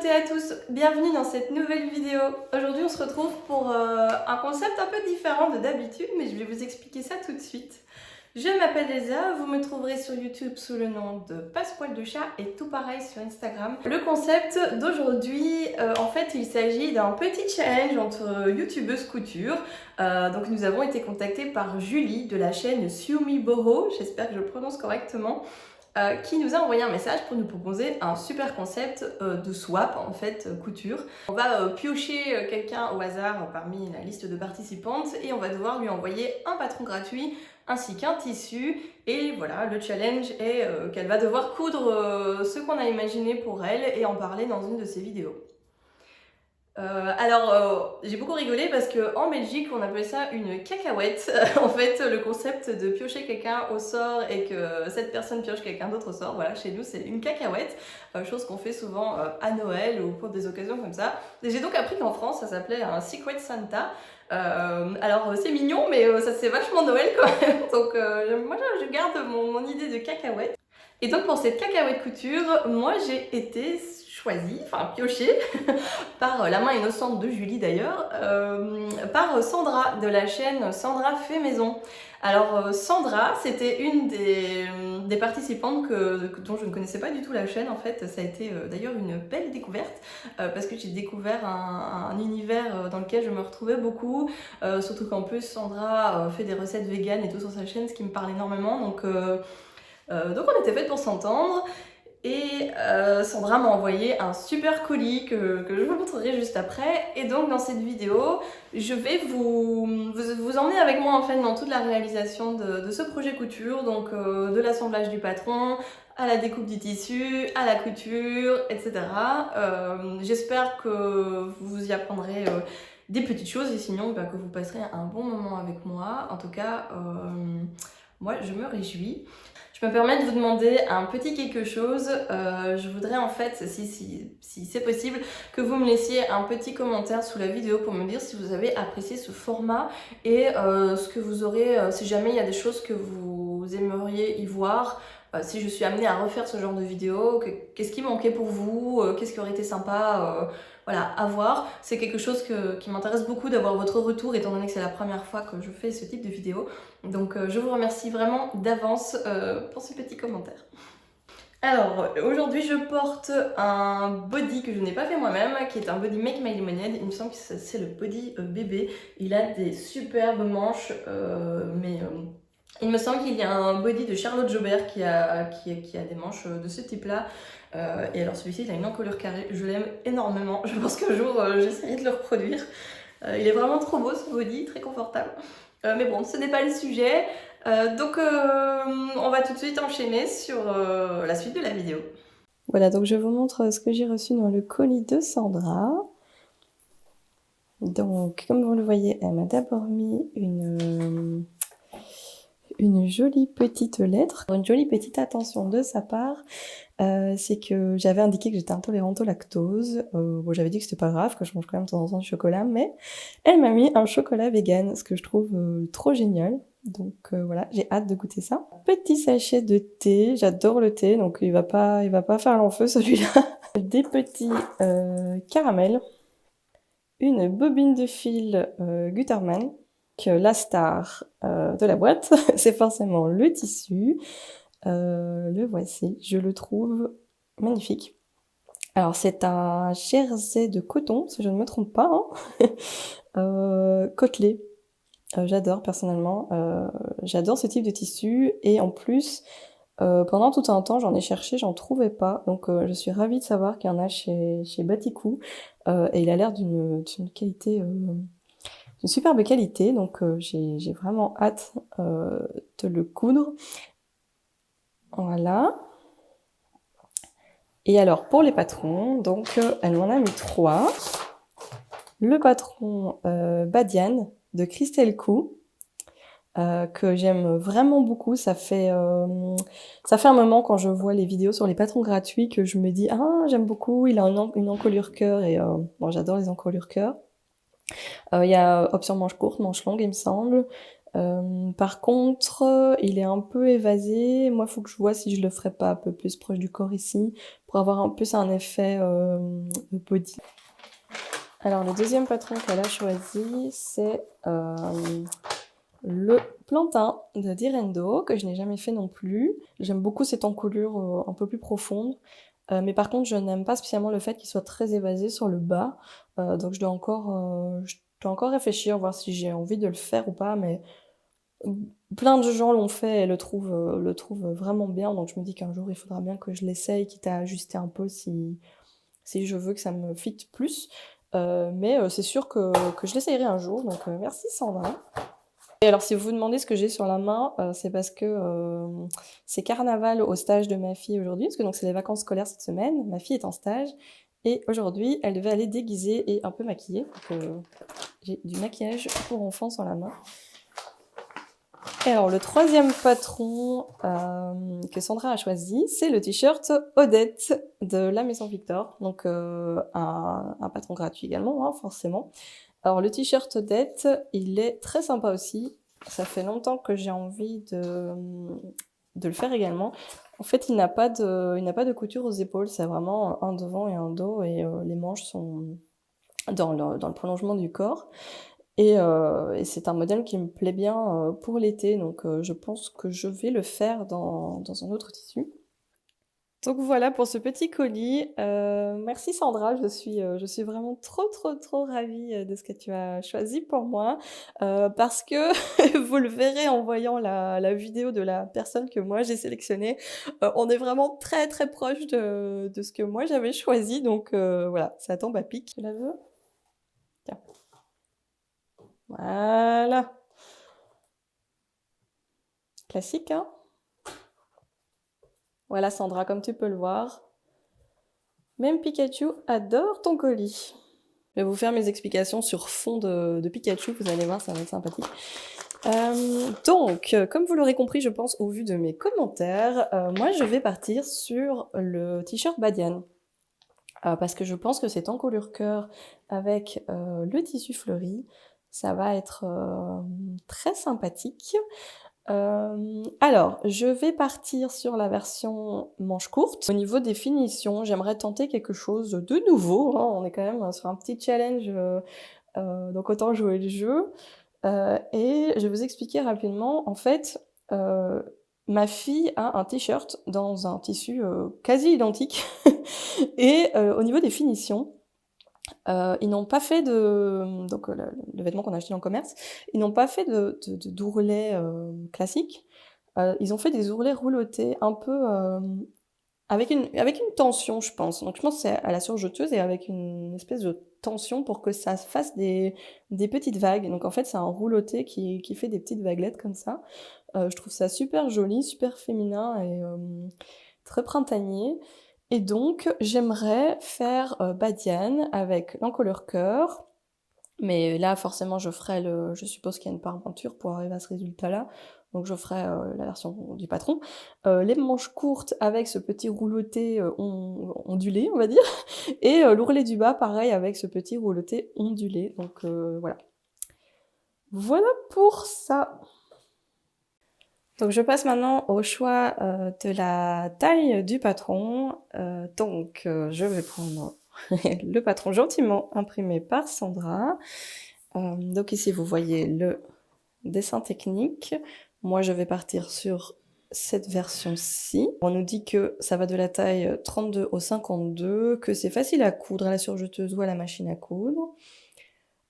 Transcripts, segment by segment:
toutes et à tous, bienvenue dans cette nouvelle vidéo. Aujourd'hui on se retrouve pour un concept un peu différent de d'habitude, mais je vais vous expliquer ça tout de suite. Je m'appelle Elsa, vous me trouverez sur YouTube sous le nom de Passepoil de chat et tout pareil sur Instagram. Le concept d'aujourd'hui, en fait il s'agit d'un petit challenge entre youtubeuses couture. Donc nous avons été contactés par Julie de la chaîne Siumi Boho, j'espère que je prononce correctement. Qui nous a envoyé un message pour nous proposer un super concept de swap, en fait, couture. On va piocher quelqu'un au hasard parmi la liste de participantes et on va devoir lui envoyer un patron gratuit ainsi qu'un tissu. Et voilà, le challenge est qu'elle va devoir coudre ce qu'on a imaginé pour elle et en parler dans une de ses vidéos. J'ai beaucoup rigolé parce qu'en Belgique, on appelle ça une cacahuète. En fait, le concept de piocher quelqu'un au sort et que cette personne pioche quelqu'un d'autre au sort, voilà, chez nous, c'est une cacahuète. Chose qu'on fait souvent à Noël ou pour des occasions comme ça. Et j'ai donc appris qu'en France, ça s'appelait un Secret Santa. C'est mignon, mais ça c'est vachement Noël quand même. Donc moi, je garde mon idée de cacahuète. Et donc pour cette cacahuète couture, moi j'ai été choisie, enfin piochée, par la main innocente de Julie d'ailleurs, par Sandra de la chaîne Sandra fait maison. Alors Sandra, c'était une des participantes dont je ne connaissais pas du tout la chaîne en fait. Ça a été d'ailleurs une belle découverte parce que j'ai découvert un univers dans lequel je me retrouvais beaucoup. Surtout qu'en plus Sandra fait des recettes véganes et tout sur sa chaîne, ce qui me parle énormément. Donc on était faites pour s'entendre. Et Sandra m'a envoyé un super colis que je vous montrerai juste après. Et donc dans cette vidéo, je vais vous emmener avec moi en fait dans toute la réalisation de ce projet couture. Donc de l'assemblage du patron, à la découpe du tissu, à la couture, etc. J'espère que vous y apprendrez des petites choses et sinon que vous passerez un bon moment avec moi. En tout cas, moi je me réjouis. Je me permets de vous demander un petit quelque chose. Je voudrais en fait, si c'est possible, que vous me laissiez un petit commentaire sous la vidéo pour me dire si vous avez apprécié ce format et ce que vous aurez, si jamais il y a des choses que vous aimeriez y voir. Si je suis amenée à refaire ce genre de vidéo, qu'est-ce qui manquait pour vous, qu'est-ce qui aurait été sympa voilà, à voir. C'est quelque chose qui m'intéresse beaucoup d'avoir votre retour étant donné que c'est la première fois que je fais ce type de vidéo. Donc je vous remercie vraiment d'avance pour ces petits commentaires. Alors aujourd'hui je porte un body que je n'ai pas fait moi-même, qui est un body Make My Lemonade. Il me semble que c'est le body bébé. Il a des superbes manches, il me semble qu'il y a un body de Charlotte Jobert qui a des manches de ce type-là. Et alors celui-ci il a une encolure carrée, je l'aime énormément. Je pense qu'un jour j'essaierai de le reproduire. Il est vraiment trop beau ce body, très confortable. Mais bon, ce n'est pas le sujet. On va tout de suite enchaîner sur la suite de la vidéo. Voilà, donc je vous montre ce que j'ai reçu dans le colis de Sandra. Donc, comme vous le voyez, elle m'a d'abord mis une jolie petite lettre, une jolie petite attention de sa part. C'est que j'avais indiqué que j'étais intolérante au lactose. Bon, j'avais dit que c'était pas grave, que je mange quand même de temps en temps du chocolat, mais elle m'a mis un chocolat vegan, ce que je trouve trop génial. Donc voilà, j'ai hâte de goûter ça. Petit sachet de thé, j'adore le thé, donc il va pas faire l'enfeu celui-là. Des petits caramels, une bobine de fil Gutterman, que la star de la boîte, c'est forcément le tissu. Le voici, je le trouve magnifique. Alors c'est un jersey de coton, si je ne me trompe pas, hein. Côtelé. J'adore personnellement, j'adore ce type de tissu et en plus pendant tout un temps j'en ai cherché, j'en trouvais pas, donc je suis ravie de savoir qu'il y en a chez Batikou et il a l'air d'une qualité, d'une superbe qualité, donc j'ai vraiment hâte de le coudre. Voilà. Et alors pour les patrons, donc elle m'en a mis 3. Le patron Badiane de Christelle Cou, que j'aime vraiment beaucoup. Ça fait un moment quand je vois les vidéos sur les patrons gratuits que je me dis ah j'aime beaucoup, il a une encolure cœur et bon j'adore les encolures cœur. Il y a option manche courte, manche longue il me semble. Par contre, il est un peu évasé. Moi, il faut que je vois si je le ferais pas un peu plus proche du corps ici, pour avoir un plus un effet body. Alors, le deuxième patron qu'elle a choisi, c'est le plantain de Direndo, que je n'ai jamais fait non plus. J'aime beaucoup cette encolure un peu plus profonde. Mais par contre, je n'aime pas spécialement le fait qu'il soit très évasé sur le bas. Donc je dois encore réfléchir, voir si j'ai envie de le faire ou pas. Mais plein de gens l'ont fait et le trouvent vraiment bien. Donc je me dis qu'un jour, il faudra bien que je l'essaye, quitte à ajuster un peu si je veux que ça me fitte plus. Mais c'est sûr que je l'essayerai un jour. Donc merci Sandra. Et alors, si vous vous demandez ce que j'ai sur la main, c'est parce que c'est carnaval au stage de ma fille aujourd'hui, parce que donc c'est les vacances scolaires cette semaine. Ma fille est en stage et aujourd'hui, elle devait aller déguisée et un peu maquillée. Donc, j'ai du maquillage pour enfants sur la main. Et alors, le troisième patron que Sandra a choisi, c'est le t-shirt Odette de la Maison Victor. Donc, un patron gratuit également, hein, forcément. Alors le t-shirt Odette, il est très sympa aussi. Ça fait longtemps que j'ai envie de le faire également. En fait, il n'a pas de couture aux épaules, c'est vraiment un devant et un dos et les manches sont dans le prolongement du corps. Et c'est un modèle qui me plaît bien pour l'été, donc je pense que je vais le faire dans un autre tissu. Donc voilà pour ce petit colis. Merci Sandra, je suis vraiment trop, trop, trop ravie de ce que tu as choisi pour moi. Parce que vous le verrez en voyant la vidéo de la personne que moi j'ai sélectionnée. On est vraiment très, très proche de ce que moi j'avais choisi. Donc voilà, ça tombe à pic. Tu la veux? Tiens. Voilà. Classique, hein? Voilà Sandra, comme tu peux le voir. Même Pikachu adore ton colis. Je vais vous faire mes explications sur fond de Pikachu, vous allez voir, ça va être sympathique. Donc, comme vous l'aurez compris, je pense, au vu de mes commentaires, moi je vais partir sur le t-shirt Badiane. Parce que je pense que cette encolure cœur avec le tissu fleuri, ça va être très sympathique. Alors, je vais partir sur la version manche courte. Au niveau des finitions, j'aimerais tenter quelque chose de nouveau, hein. On est quand même sur un petit challenge, donc autant jouer le jeu. Et je vais vous expliquer rapidement. En fait, ma fille a un t-shirt dans un tissu quasi identique. Et au niveau des finitions, ils n'ont pas fait donc le vêtement qu'on a acheté en commerce, ils n'ont pas fait d'ourlet classique. Ils ont fait des ourlets roulotés un peu avec une tension, je pense. Donc je pense que c'est à la surjeteuse et avec une espèce de tension pour que ça fasse des petites vagues. Donc en fait, c'est un rouloté qui fait des petites vaguelettes comme ça. Je trouve ça super joli, super féminin et très printanier. Et donc, j'aimerais faire Badiane avec l'encolure cœur. Mais là, forcément, je suppose qu'il y a une part peinture pour arriver à ce résultat-là. Donc, je ferai la version du patron. Les manches courtes avec ce petit rouleauté ondulé, on va dire. Et l'ourlet du bas, pareil, avec ce petit rouleauté ondulé. Donc, voilà. Voilà pour ça. Donc je passe maintenant au choix de la taille du patron. Je vais prendre le patron gentiment imprimé par Sandra. Donc ici vous voyez le dessin technique. Moi je vais partir sur cette version-ci. On nous dit que ça va de la taille 32 au 52, que c'est facile à coudre à la surjeteuse ou à la machine à coudre.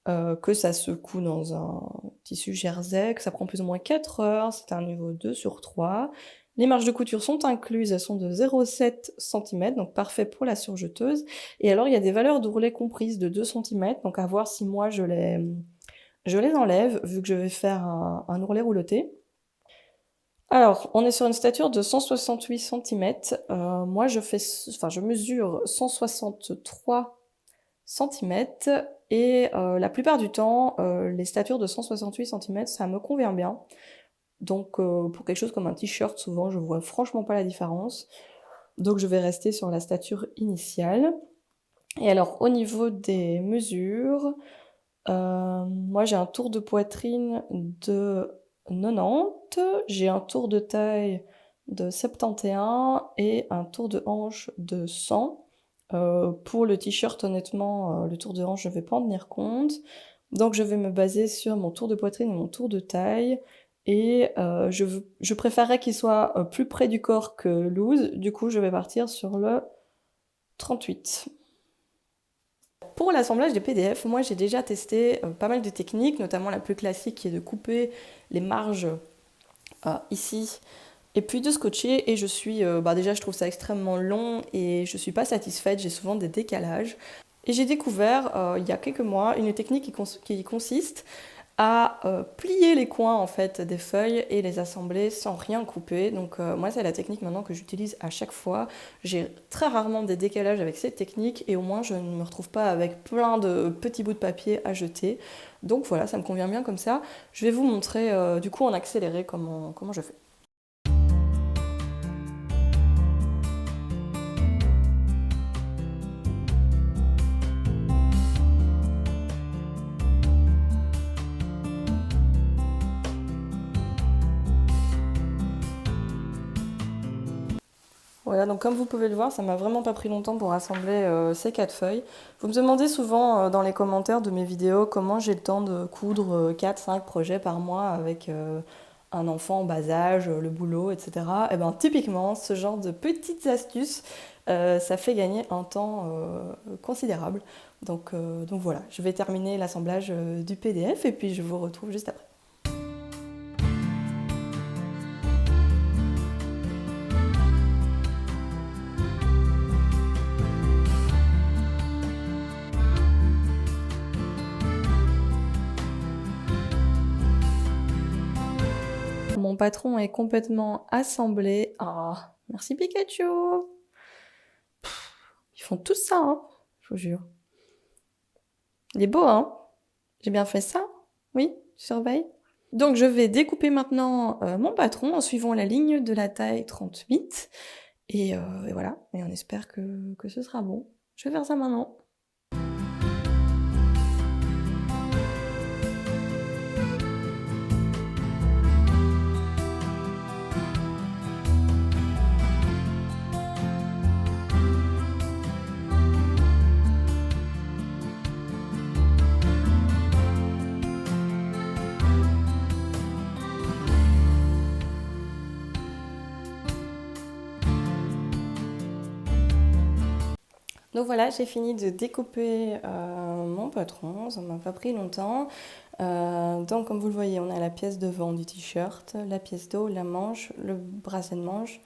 Que ça se coud dans un tissu jersey, que ça prend plus ou moins 4 heures, c'est un niveau 2 sur 3. Les marges de couture sont incluses, elles sont de 0,7 cm, donc parfait pour la surjeteuse. Et alors il y a des valeurs d'ourlet comprises de 2 cm, donc à voir si moi je les enlève, vu que je vais faire un ourlet rouloté. Alors, on est sur une stature de 168 cm. Moi je mesure 163 cm. Et la plupart du temps, les statures de 168 cm, ça me convient bien. Donc pour quelque chose comme un t-shirt, souvent, je vois franchement pas la différence. Donc je vais rester sur la stature initiale. Et alors au niveau des mesures, moi j'ai un tour de poitrine de 90, j'ai un tour de taille de 71 et un tour de hanche de 100. Pour le t-shirt, honnêtement, le tour de hanche, je vais pas en tenir compte. Donc je vais me baser sur mon tour de poitrine et mon tour de taille et je préférerais qu'il soit, plus près du corps que loose. Du coup, je vais partir sur le 38. Pour l'assemblage des PDF, moi j'ai déjà testé pas mal de techniques, notamment la plus classique qui est de couper les marges ici et puis de scotcher et je suis, déjà je trouve ça extrêmement long et je suis pas satisfaite, j'ai souvent des décalages. Et j'ai découvert il y a quelques mois une technique qui consiste à plier les coins en fait des feuilles et les assembler sans rien couper. Donc moi c'est la technique maintenant que j'utilise à chaque fois. J'ai très rarement des décalages avec cette technique et au moins je ne me retrouve pas avec plein de petits bouts de papier à jeter. Donc voilà, ça me convient bien comme ça. Je vais vous montrer du coup en accéléré comment je fais. Voilà, donc comme vous pouvez le voir, ça m'a vraiment pas pris longtemps pour assembler ces 4 feuilles. Vous me demandez souvent dans les commentaires de mes vidéos comment j'ai le temps de coudre 4-5 projets par mois avec un enfant en bas âge, le boulot, etc. Et bien typiquement, ce genre de petites astuces, ça fait gagner un temps considérable. Donc voilà, je vais terminer l'assemblage du PDF et puis je vous retrouve juste après. Mon patron est complètement assemblé. Ah, merci Pikachu! Ils font tous ça, hein, je vous jure. Il est beau, hein? J'ai bien fait ça? Oui, tu surveilles? Donc je vais découper maintenant mon patron en suivant la ligne de la taille 38. Et voilà, et on espère que ce sera bon. Je vais faire ça maintenant. Donc voilà, j'ai fini de découper mon patron, ça m'a pas pris longtemps. Donc comme vous le voyez, on a la pièce devant du t-shirt, la pièce dos, la manche, le bracelet de manche,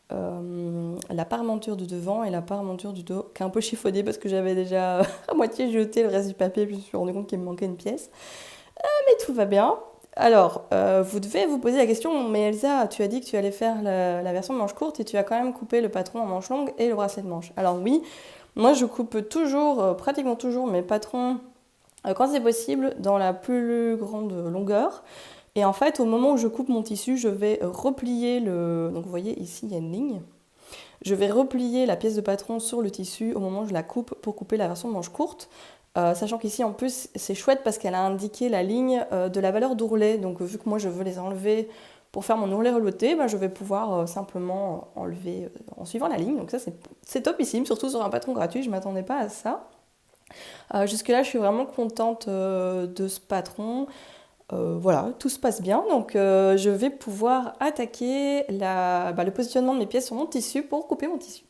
la parmenture du devant et la parmenture du dos, qui est un peu chiffonnée parce que j'avais déjà à moitié jeté le reste du papier, puis je me suis rendu compte qu'il me manquait une pièce. Mais tout va bien. Alors, vous devez vous poser la question, mais Elsa, tu as dit que tu allais faire la version manche courte et tu as quand même coupé le patron en manche longue et le bracelet de manche. Alors oui, moi je coupe toujours, pratiquement toujours mes patrons quand c'est possible dans la plus grande longueur. Et en fait, au moment où je coupe mon tissu, je vais replier le... Donc vous voyez ici, il y a une ligne. Je vais replier la pièce de patron sur le tissu au moment où je la coupe pour couper la version manche courte. Sachant qu'ici en plus c'est chouette parce qu'elle a indiqué la ligne de la valeur d'ourlet. Donc vu que moi je veux les enlever pour faire mon ourlet reloté, je vais pouvoir simplement enlever en suivant la ligne. Donc ça c'est topissime, surtout sur un patron gratuit, je ne m'attendais pas à ça. Jusque là je suis vraiment contente de ce patron. Voilà, tout se passe bien, donc je vais pouvoir attaquer le positionnement de mes pièces sur mon tissu pour couper mon tissu.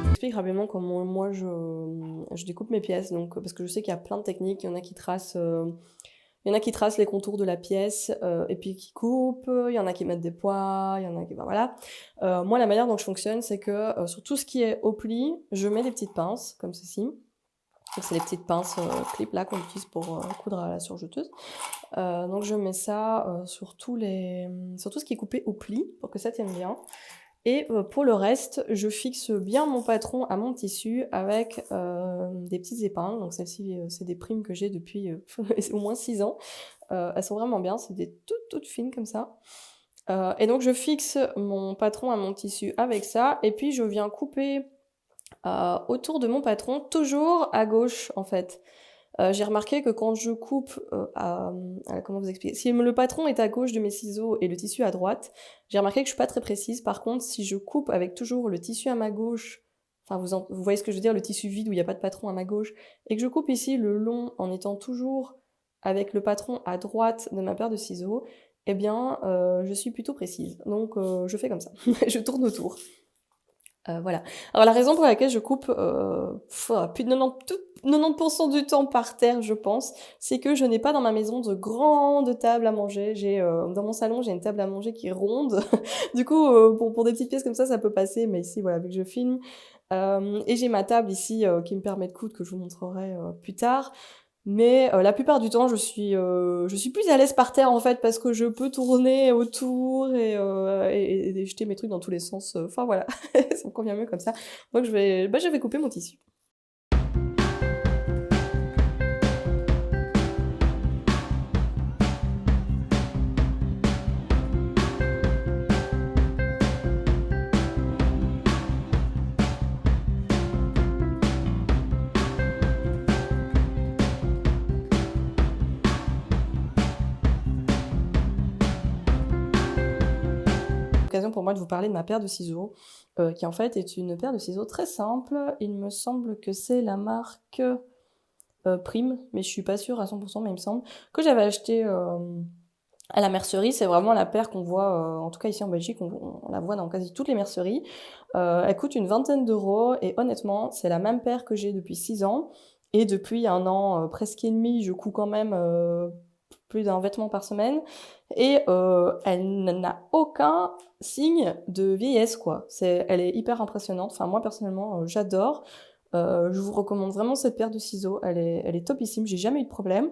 J'explique rapidement comment moi je découpe mes pièces, donc, parce que je sais qu'il y a plein de techniques, il y en a qui tracent les contours de la pièce et puis qui coupent, il y en a qui mettent des poids, il y en a qui... voilà. Moi la manière dont je fonctionne, c'est que sur tout ce qui est au pli, je mets des petites pinces, comme ceci. Donc c'est les petites pinces clip là qu'on utilise pour coudre à la surjeteuse. Donc je mets ça sur sur tout ce qui est coupé au pli pour que ça tienne bien. Et pour le reste, je fixe bien mon patron à mon tissu avec des petites épingles. Donc celles-ci, c'est des primes que j'ai depuis au moins 6 ans. Elles sont vraiment bien, c'est des toutes fines comme ça. Et donc je fixe mon patron à mon tissu avec ça et puis je viens couper autour de mon patron, toujours à gauche en fait. J'ai remarqué que quand je coupe, comment vous expliquer? Si le patron est à gauche de mes ciseaux et le tissu à droite, j'ai remarqué que je suis pas très précise. Par contre, si je coupe avec toujours le tissu à ma gauche, enfin vous voyez ce que je veux dire, le tissu vide où il y a pas de patron à ma gauche, et que je coupe ici le long en étant toujours avec le patron à droite de ma paire de ciseaux, eh bien, je suis plutôt précise. Donc je fais comme ça. Je tourne autour. Voilà. Alors la raison pour laquelle je coupe, plus de 90% du temps par terre, je pense, c'est que je n'ai pas dans ma maison de grandes tables à manger. Dans mon salon, j'ai une table à manger qui est ronde. Du coup, pour des petites pièces comme ça peut passer, mais ici, voilà, vu que je filme, et j'ai ma table ici, qui me permet de coudre, que je vous montrerai, plus tard. Mais la plupart du temps, je suis plus à l'aise par terre, en fait, parce que je peux tourner autour et jeter mes trucs dans tous les sens, enfin voilà, ça me convient mieux comme ça. Donc je vais couper mon tissu. L'occasion pour moi de vous parler de ma paire de ciseaux, qui en fait est une paire de ciseaux très simple. Il me semble que c'est la marque, Prime, mais je suis pas sûre à 100%, mais il me semble, que j'avais acheté, à la mercerie. C'est vraiment la paire qu'on voit, en tout cas ici en Belgique, on la voit dans quasi toutes les merceries. Elle coûte une vingtaine d'euros et honnêtement, c'est la même paire que j'ai depuis 6 ans et depuis 1 an, presque et demi, je couds quand même, plus d'un vêtement par semaine et elle n'a aucun signe de vieillesse, quoi. Elle est hyper impressionnante. Enfin moi personnellement, j'adore. Je vous recommande vraiment cette paire de ciseaux. Elle est topissime, j'ai jamais eu de problème.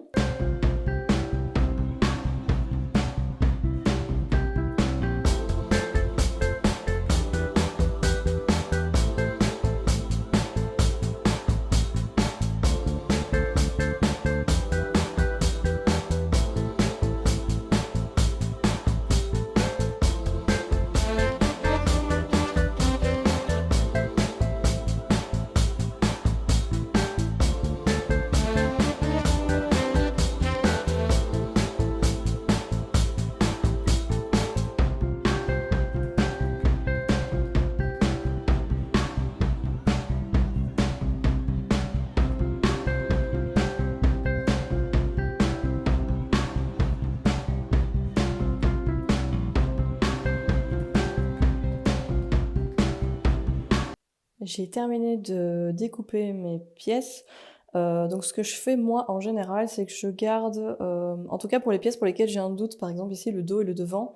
J'ai terminé de découper mes pièces. Donc ce que je fais moi en général, c'est que je garde, en tout cas pour les pièces pour lesquelles j'ai un doute, par exemple ici le dos et le devant,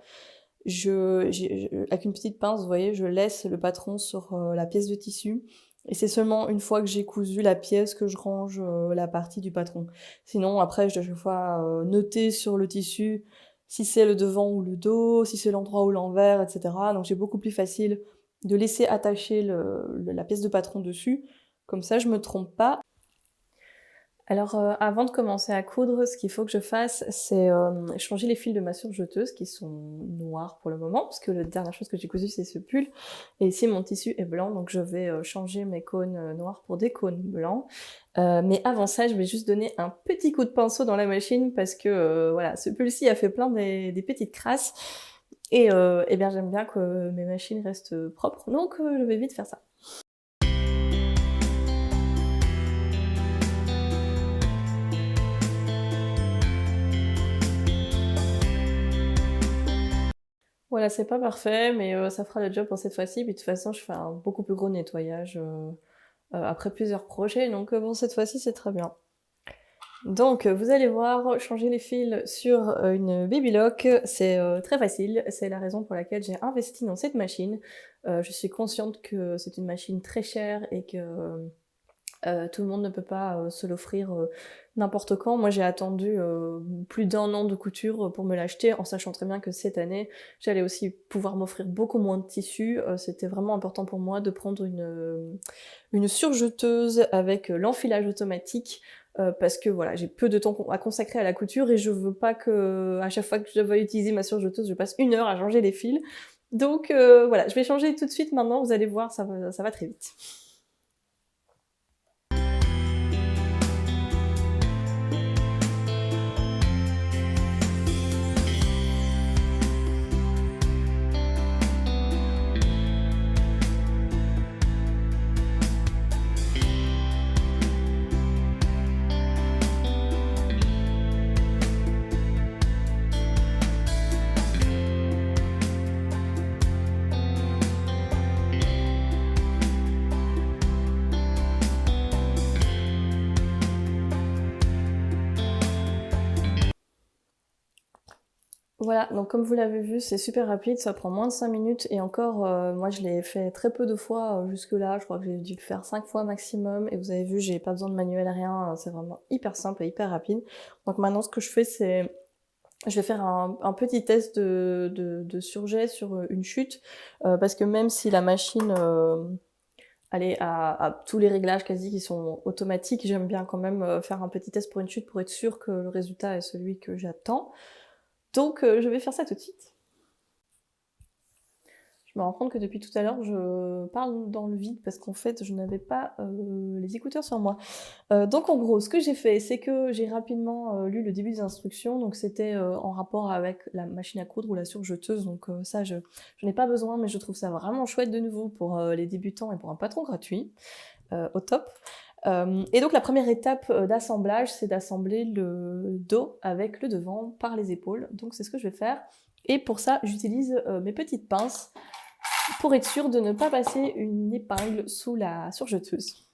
avec une petite pince, vous voyez, je laisse le patron sur la pièce de tissu. Et c'est seulement une fois que j'ai cousu la pièce que je range la partie du patron. Sinon après je dois chaque fois noter sur le tissu si c'est le devant ou le dos, si c'est l'endroit ou l'envers, etc. Donc c'est beaucoup plus facile de laisser attacher la pièce de patron dessus. Comme ça je me trompe pas. Alors, avant de commencer à coudre, ce qu'il faut que je fasse, c'est changer les fils de ma surjeteuse qui sont noirs pour le moment, parce que la dernière chose que j'ai cousu c'est ce pull. Et ici mon tissu est blanc, donc je vais changer mes cônes noirs pour des cônes blancs. Mais avant ça, je vais juste donner un petit coup de pinceau dans la machine parce que voilà, ce pull-ci a fait plein des petites crasses. Et bien j'aime bien que mes machines restent propres, donc je vais vite faire ça. Voilà, c'est pas parfait, mais ça fera le job pour cette fois-ci. Puis de toute façon, je fais un beaucoup plus gros nettoyage après plusieurs projets, donc bon, cette fois-ci, c'est très bien. Donc, vous allez voir, changer les fils sur une Baby Lock, c'est très facile. C'est la raison pour laquelle j'ai investi dans cette machine. Je suis consciente que c'est une machine très chère et que Tout le monde ne peut pas se l'offrir n'importe quand. Moi, j'ai attendu plus d'1 an de couture pour me l'acheter, en sachant très bien que cette année, j'allais aussi pouvoir m'offrir beaucoup moins de tissus. C'était vraiment important pour moi de prendre une surjeteuse avec l'enfilage automatique, parce que voilà, j'ai peu de temps à consacrer à la couture et je veux pas que à chaque fois que je dois utiliser ma surjeteuse, je passe 1 heure à changer les fils. Donc voilà, je vais changer tout de suite maintenant, vous allez voir, ça va très vite. Voilà, donc comme vous l'avez vu, c'est super rapide, ça prend moins de 5 minutes et encore, moi je l'ai fait très peu de fois jusque-là, je crois que j'ai dû le faire 5 fois maximum et vous avez vu, j'ai pas besoin de manuel, rien, c'est vraiment hyper simple et hyper rapide. Donc maintenant ce que je fais, c'est je vais faire un petit test de surjet sur une chute, parce que même si la machine elle est à tous les réglages quasi qui sont automatiques, j'aime bien quand même faire un petit test pour une chute pour être sûr que le résultat est celui que j'attends. Donc je vais faire ça tout de suite. Je me rends compte que depuis tout à l'heure, je parle dans le vide parce qu'en fait, je n'avais pas les écouteurs sur moi. Donc en gros, ce que j'ai fait, c'est que j'ai rapidement lu le début des instructions. Donc c'était en rapport avec la machine à coudre ou la surjeteuse. Donc ça, je n'ai pas besoin, mais je trouve ça vraiment chouette de nouveau pour les débutants et pour un patron gratuit. Au top. Et donc la première étape d'assemblage, c'est d'assembler le dos avec le devant par les épaules. Donc c'est ce que je vais faire. Et pour ça, j'utilise mes petites pinces pour être sûre de ne pas passer une épingle sous la surjeteuse.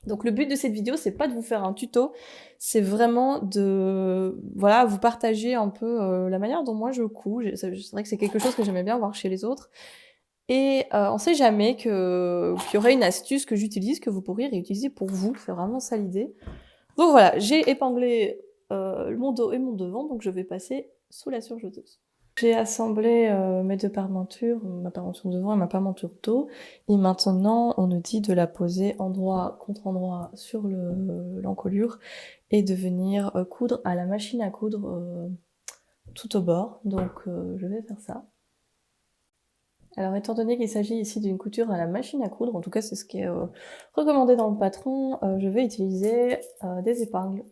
Donc le but de cette vidéo, c'est pas de vous faire un tuto, c'est vraiment de voilà, vous partager un peu la manière dont moi je couds. C'est vrai que c'est quelque chose que j'aimais bien voir chez les autres. Et on sait jamais qu'il y aurait une astuce que j'utilise, que vous pourriez réutiliser pour vous. C'est vraiment ça l'idée. Donc voilà, j'ai épinglé mon dos et mon devant, donc je vais passer sous la surjeteuse. J'ai assemblé mes deux parmentures, ma parmenture devant et ma parmenture dos. Et maintenant, on nous dit de la poser endroit contre endroit sur l'encolure et de venir coudre à la machine à coudre tout au bord. Donc je vais faire ça. Alors étant donné qu'il s'agit ici d'une couture à la machine à coudre, en tout cas c'est ce qui est recommandé dans le patron, je vais utiliser des épingles.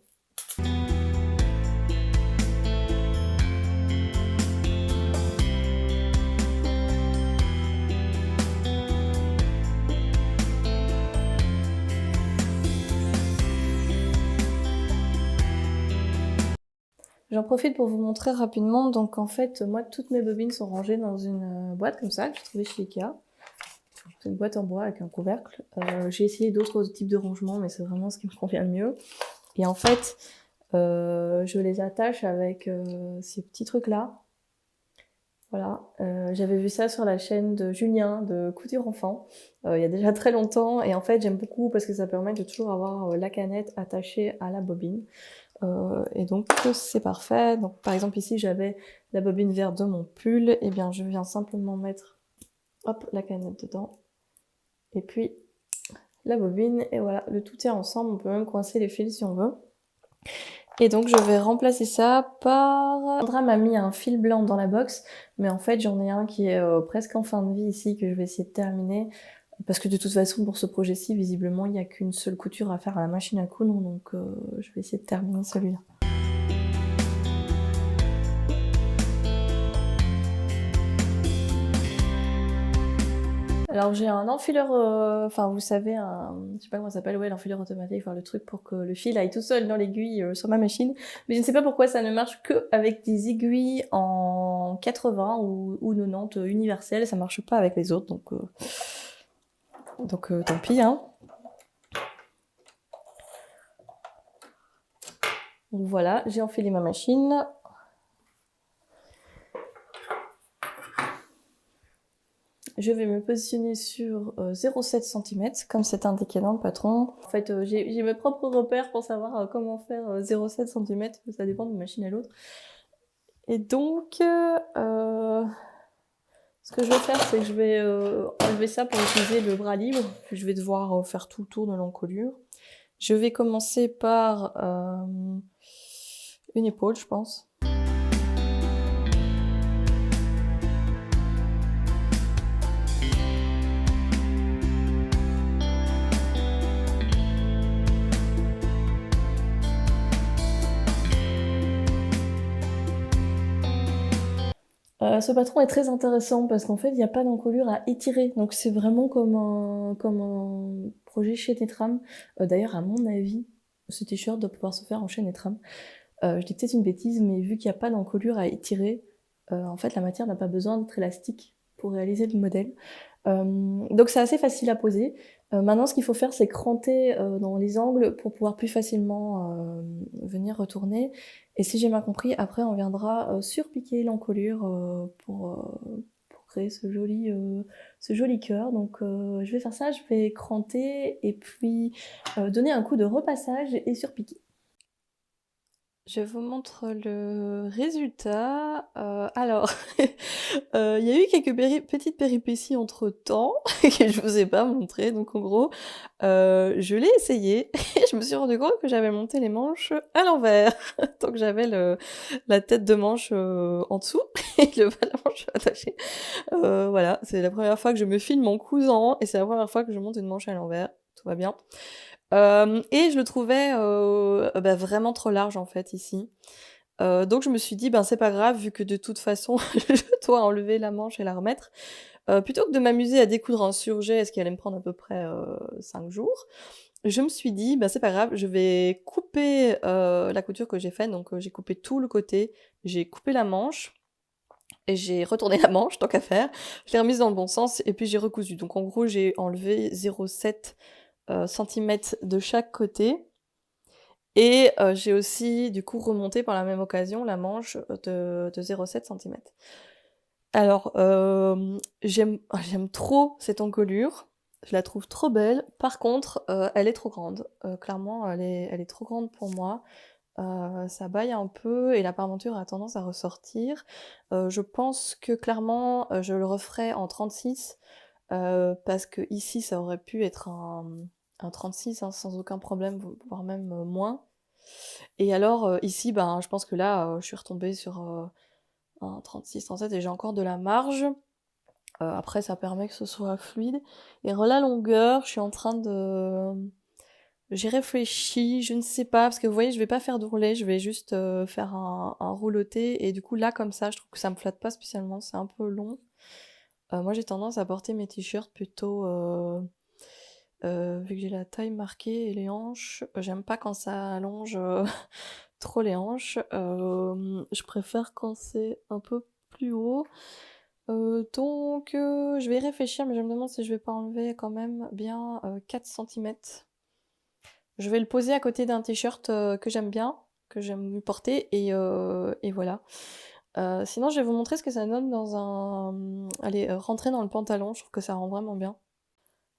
J'en profite pour vous montrer rapidement, donc en fait moi toutes mes bobines sont rangées dans une boîte comme ça que j'ai trouvée chez Ikea. C'est une boîte en bois avec un couvercle. J'ai essayé d'autres types de rangements mais c'est vraiment ce qui me convient le mieux. Et en fait je les attache avec ces petits trucs là. Voilà, j'avais vu ça sur la chaîne de Julien de Couture Enfant il y a déjà très longtemps et en fait j'aime beaucoup parce que ça permet de toujours avoir la canette attachée à la bobine. Et donc c'est parfait. Donc par exemple ici j'avais la bobine verte de mon pull, et bien je viens simplement mettre hop la canette dedans et puis la bobine et voilà, le tout est ensemble. On peut même coincer les fils si on veut. Et donc je vais remplacer ça par... Sandra m'a mis un fil blanc dans la box, mais en fait j'en ai un qui est presque en fin de vie ici que je vais essayer de terminer. Parce que de toute façon pour ce projet-ci, visiblement il n'y a qu'une seule couture à faire à la machine à coudre, donc je vais essayer de terminer celui-là. Alors j'ai un enfileur, enfin vous savez, je sais pas comment ça s'appelle, ouais, l'enfileur automatique, enfin le truc pour que le fil aille tout seul dans l'aiguille sur ma machine. Mais je ne sais pas pourquoi ça ne marche que avec des aiguilles en 80 ou 90 universelles, ça marche pas avec les autres, donc tant pis, hein. Donc voilà, j'ai enfilé ma machine. Je vais me positionner sur 0,7 cm, comme c'est indiqué dans le patron. En fait, j'ai mes propres repères pour savoir comment faire 0,7 cm, ça dépend d'une machine à l'autre. Et donc, ce que je vais faire, c'est que je vais enlever ça pour utiliser le bras libre. Puis je vais devoir faire tout le tour de l'encolure. Je vais commencer par une épaule, je pense. Ce patron est très intéressant parce qu'en fait, il n'y a pas d'encolure à étirer. Donc c'est vraiment comme un projet chaîne et trame. D'ailleurs, à mon avis, ce t-shirt doit pouvoir se faire en chaîne et trame. Je dis peut-être une bêtise, mais vu qu'il n'y a pas d'encolure à étirer, en fait, la matière n'a pas besoin d'être élastique pour réaliser le modèle. Donc c'est assez facile à poser. Maintenant, ce qu'il faut faire, c'est cranter dans les angles pour pouvoir plus facilement venir retourner. Et si j'ai bien compris, après, on viendra surpiquer l'encolure pour créer ce joli cœur. Donc je vais faire ça, je vais cranter et puis donner un coup de repassage et surpiquer. Je vous montre le résultat. Alors, il y a eu quelques petites péripéties entre-temps que je vous ai pas montré. Donc en gros, je l'ai essayé et je me suis rendu compte que j'avais monté les manches à l'envers. Donc j'avais la tête de manche en dessous et le bas de la manche attaché. Voilà, c'est la première fois que je me filme en cousant et c'est la première fois que je monte une manche à l'envers. Tout va bien. Et je le trouvais vraiment trop large en fait ici. Donc je me suis dit: «Ben, c'est pas grave vu que de toute façon je dois enlever la manche et la remettre». Plutôt que de m'amuser à découdre un surjet, ce qui allait me prendre à peu près 5 jours, je me suis dit: «Bah, c'est pas grave, je vais couper la couture que j'ai faite». Donc j'ai coupé tout le côté, j'ai coupé la manche et j'ai retourné la manche tant qu'à faire. Je l'ai remise dans le bon sens et puis j'ai recousu. Donc en gros, j'ai enlevé 0,7 centimètres de chaque côté et j'ai aussi du coup remonté par la même occasion la manche de 0,7 centimètres. Alors j'aime trop cette encolure, je la trouve trop belle. Par contre, elle est trop grande. Clairement, elle est trop grande pour moi. Ça baille un peu et la parmenture a tendance à ressortir. Je pense que clairement, je le referai en 36 parce que ici ça aurait pu être un 36 hein, sans aucun problème, voire même moins. Et alors ici, ben, je pense que là, je suis retombée sur un 36, 37 et j'ai encore de la marge. Après ça permet que ce soit fluide. Et la longueur, je suis en train de... J'ai réfléchi, je ne sais pas, parce que vous voyez, je vais pas faire de roulé, je vais juste faire un rouloté, et du coup là, comme ça, je trouve que ça me flatte pas spécialement, c'est un peu long. Moi j'ai tendance à porter mes t-shirts plutôt, vu que j'ai la taille marquée et les hanches, j'aime pas quand ça allonge trop les hanches, je préfère quand c'est un peu plus haut. Donc je vais y réfléchir, mais je me demande si je vais pas enlever quand même bien 4 centimètres. Je vais le poser à côté d'un t-shirt que j'aime bien, que j'aime porter, et voilà. Sinon, je vais vous montrer ce que ça donne dans un... Allez, rentrer dans le pantalon, je trouve que ça rend vraiment bien.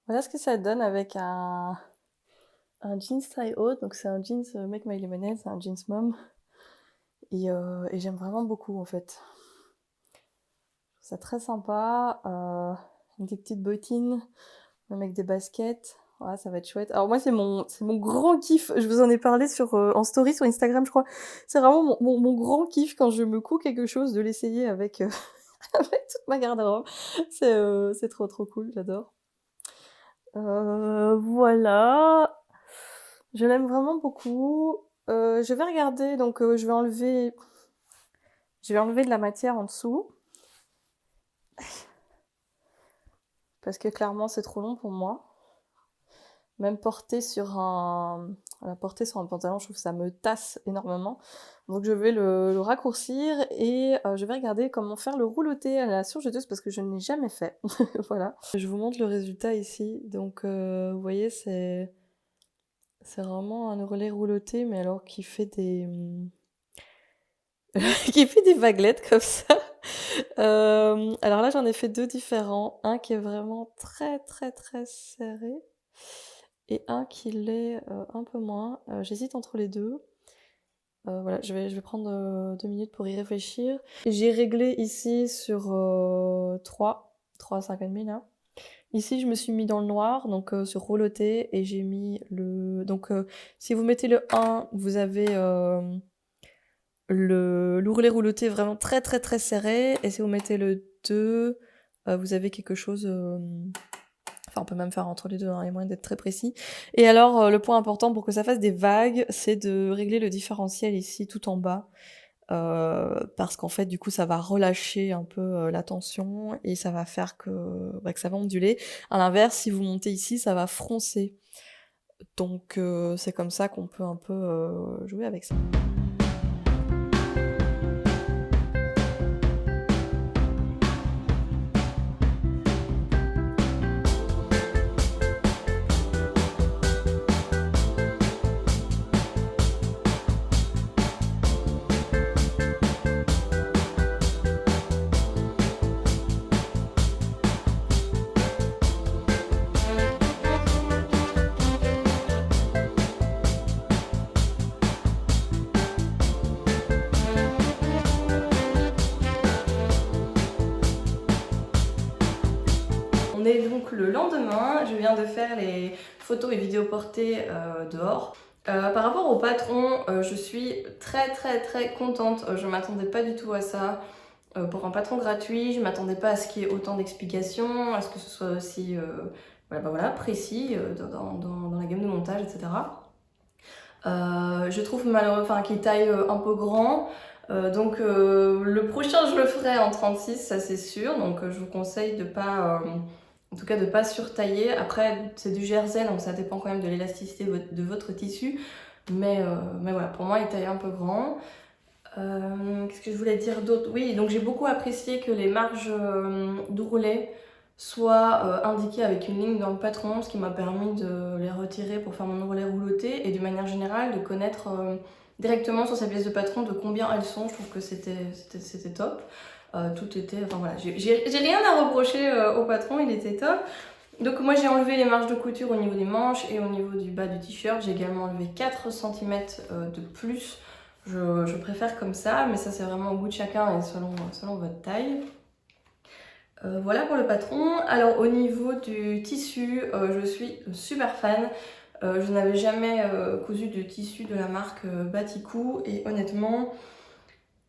Voilà ce que ça donne avec un jeans tie haute, donc c'est un jeans Make My Lemonade, c'est un jeans mom, et j'aime vraiment beaucoup en fait. Je trouve ça très sympa, avec des petites bottines, même avec des baskets. Ouais, ça va être chouette. Alors moi, c'est mon grand kiff. Je vous en ai parlé en story sur Instagram, je crois. C'est vraiment mon grand kiff quand je me couds quelque chose, de l'essayer avec, avec toute ma garde-robe. C'est trop trop cool, j'adore. Voilà. Je l'aime vraiment beaucoup. Je vais regarder, donc je vais enlever de la matière en dessous. Parce que clairement, c'est trop long pour moi. Même porter sur un pantalon, je trouve que ça me tasse énormément. Donc je vais le raccourcir et je vais regarder comment faire le rouloté à la surjeteuse parce que je ne l'ai jamais fait. Voilà. Je vous montre le résultat ici. Donc vous voyez, c'est vraiment un ourlet rouloté, mais alors qui fait des qui fait des vaguelettes comme ça. Alors là, j'en ai fait 2 différents. Un qui est vraiment très, très, très serré et un qui l'est, un peu moins. J'hésite entre les 2. Voilà, je vais prendre, 2 minutes pour y réfléchir. J'ai réglé ici sur, 3 à 5,5 là. Ici, je me suis mis dans le noir, donc sur rouloté, et j'ai mis le... Donc, si vous mettez le 1, vous avez l'ourlet rouloté vraiment très très très serré, et si vous mettez le 2, vous avez quelque chose... Enfin, on peut même faire entre les deux, hein, il y a moyen d'être très précis. Et alors, le point important pour que ça fasse des vagues, c'est de régler le différentiel ici, tout en bas. Parce qu'en fait, du coup, ça va relâcher un peu la tension et ça va faire que ça va onduler. À l'inverse, si vous montez ici, ça va froncer. Donc, c'est comme ça qu'on peut un peu jouer avec ça. On est donc le lendemain, je viens de faire les photos et vidéos portées dehors. Par rapport au patron, je suis très très très contente, je m'attendais pas du tout à ça. Pour un patron gratuit, je m'attendais pas à ce qu'il y ait autant d'explications, à ce que ce soit aussi précis dans la gamme de montage, etc. Je trouve malheureux qu'il taille un peu grand. Donc le prochain je le ferai en 36, ça c'est sûr, donc je vous conseille de pas, en tout cas de pas surtailler. Après c'est du jersey donc ça dépend quand même de l'élasticité de votre tissu, mais voilà, pour moi il taille un peu grand. Qu'est-ce que je voulais dire d'autre? Oui, donc j'ai beaucoup apprécié que les marges d'ourlet soient indiquées avec une ligne dans le patron, ce qui m'a permis de les retirer pour faire mon ourlet rouloté et de manière générale de connaître directement sur ces pièces de patron de combien elles sont. Je trouve que c'était top. Tout était... Enfin voilà, j'ai rien à reprocher au patron, il était top. Donc moi j'ai enlevé les marges de couture au niveau des manches et au niveau du bas du t-shirt. J'ai également enlevé 4 cm de plus. Je préfère comme ça, mais ça c'est vraiment au goût de chacun et selon votre taille. Voilà pour le patron. Alors au niveau du tissu, je suis super fan. Je n'avais jamais cousu de tissu de la marque Batikou et honnêtement,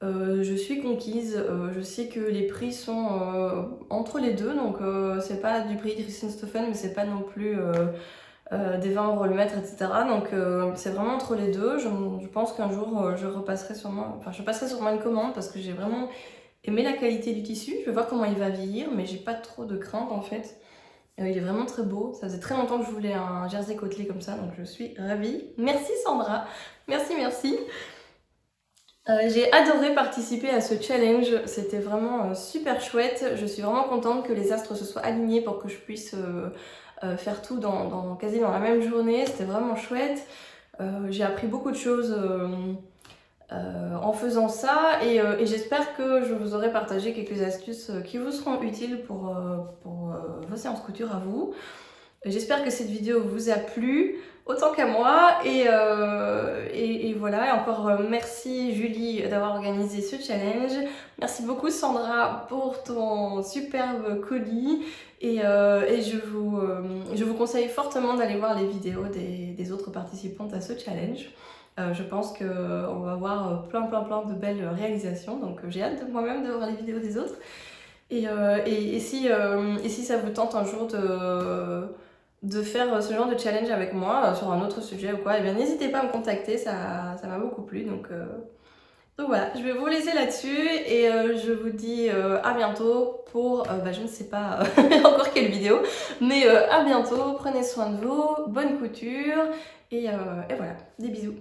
je suis conquise. Je sais que les prix sont entre les deux, donc c'est pas du prix Dressenstoffen, mais c'est pas non plus des 20 € le mètre, etc. Donc c'est vraiment entre les deux. Je pense qu'un jour je passerai sûrement une commande parce que j'ai vraiment aimé la qualité du tissu. Je vais voir comment il va vieillir, mais j'ai pas trop de crainte en fait. Il est vraiment très beau. Ça faisait très longtemps que je voulais un jersey côtelé comme ça, donc je suis ravie. Merci Sandra. Merci, merci. J'ai adoré participer à ce challenge, c'était vraiment super chouette. Je suis vraiment contente que les astres se soient alignés pour que je puisse faire tout quasi dans la même journée. C'était vraiment chouette. J'ai appris beaucoup de choses en faisant ça et j'espère que je vous aurai partagé quelques astuces qui vous seront utiles pour vos séances couture à vous. J'espère que cette vidéo vous a plu autant qu'à moi et voilà. Et encore merci Julie d'avoir organisé ce challenge. Merci beaucoup Sandra pour ton superbe colis et je vous conseille fortement d'aller voir les vidéos des autres participantes à ce challenge. Je pense qu'on va voir plein de belles réalisations, donc j'ai hâte moi-même de voir les vidéos des autres. Et si ça vous tente un jour de faire ce genre de challenge avec moi sur un autre sujet ou quoi, et bien n'hésitez pas à me contacter, ça m'a beaucoup plu. Donc voilà, je vais vous laisser là-dessus et je vous dis à bientôt pour, je ne sais pas encore quelle vidéo, mais à bientôt, prenez soin de vous, bonne couture et voilà, des bisous.